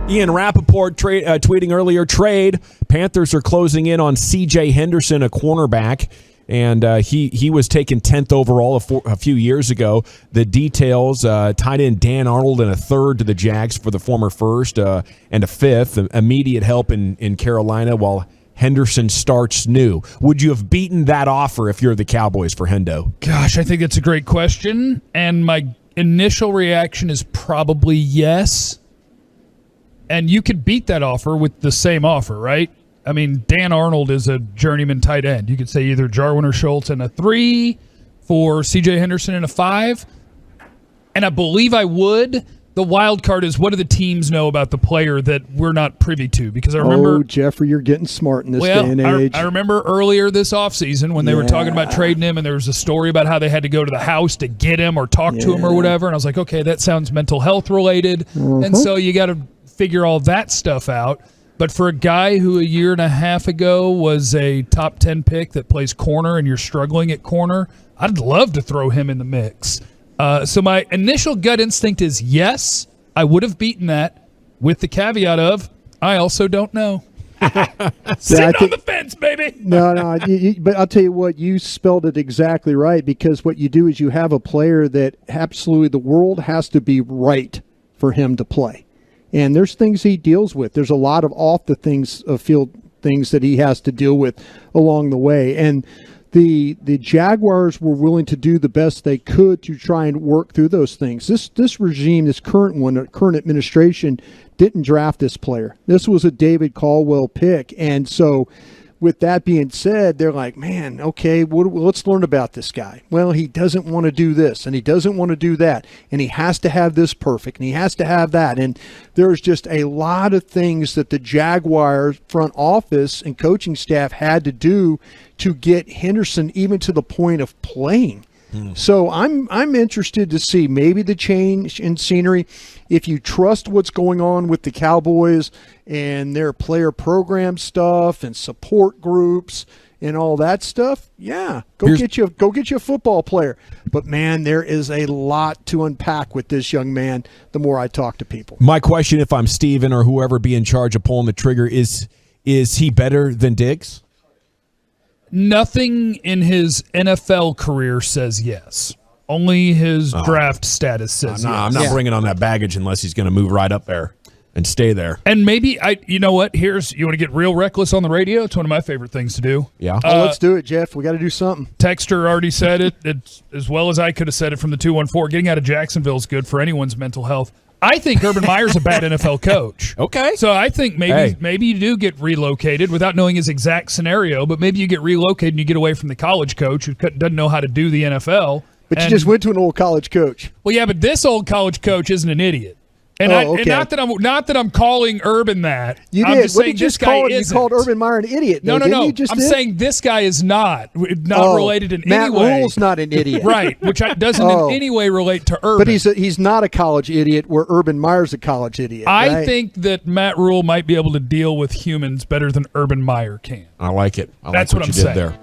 Ian Rappaport tweeting earlier, trade. Panthers are closing in on CJ Henderson, a cornerback. And he was taken 10th overall a few years ago. The details, tied in Dan Arnold and a third to the Jags for the former first and a fifth. Immediate help in Carolina while Henderson starts new. Would you have beaten that offer if you're the Cowboys for Hendo? Gosh, I think it's a great question. And my initial reaction is probably yes. And you could beat that offer with the same offer, right? I mean, Dan Arnold is a journeyman tight end. You could say either Jarwin or Schultz and a 3 for CJ Henderson and a 5. And I believe I would. The wild card is, what do the teams know about the player that we're not privy to? Because I remember... Oh, Jeffrey, you're getting smart in this day and age. I remember earlier this offseason when they were talking about trading him, and there was a story about how they had to go to the house to get him or talk to him or whatever. And I was like, okay, that sounds mental health related. And so you got to figure all that stuff out. But for a guy who a year and a half ago was a top 10 pick that plays corner and you're struggling at corner, I'd love to throw him in the mix. So my initial gut instinct is yes, I would have beaten that, with the caveat of I also don't know. Sitting on the fence, baby. No, but I'll tell you what, you spelled it exactly right, because what you do is you have a player that absolutely the world has to be right for him to play. And there's things he deals with. There's a lot of field things that he has to deal with along the way. And the Jaguars were willing to do the best they could to try and work through those things. This regime, this current administration, didn't draft this player. This was a David Caldwell pick. And so with that being said, they're like, man, okay, let's learn about this guy. Well, he doesn't want to do this, and he doesn't want to do that, and he has to have this perfect, and he has to have that. And there's just a lot of things that the Jaguars front office and coaching staff had to do to get Henderson even to the point of playing. So I'm interested to see maybe the change in scenery. If you trust what's going on with the Cowboys and their player program stuff and support groups and all that stuff, go get you a football player. But man, there is a lot to unpack with this young man the more I talk to people. My question, if I'm Steven or whoever be in charge of pulling the trigger, is he better than Diggs? Nothing in his NFL career says yes. Only his draft status says yes. I'm not bringing on that baggage unless he's going to move right up there and stay there. And maybe, you know what? You want to get real reckless on the radio? It's one of my favorite things to do. Yeah. Let's do it, Jeff. We got to do something. Texter already said it. It's as well as I could have said it from the 214. Getting out of Jacksonville is good for anyone's mental health. I think Urban Meyer's a bad NFL coach. Okay. So I think maybe you do get relocated without knowing his exact scenario, but maybe you get relocated and you get away from the college coach who doesn't know how to do the NFL. But you just went to an old college coach. Well, yeah, but this old college coach isn't an idiot. And, and not that I'm calling Urban that. You I'm did. Just what saying did you this just call guy it? isn't. You called Urban Meyer an idiot. No. I'm saying this guy is not related in any way. Matt Rule's not an idiot. Right, which doesn't in any way relate to Urban. But he's not a college idiot where Urban Meyer's a college idiot. I think that Matt Rule might be able to deal with humans better than Urban Meyer can. I like it. That's what I'm saying. There.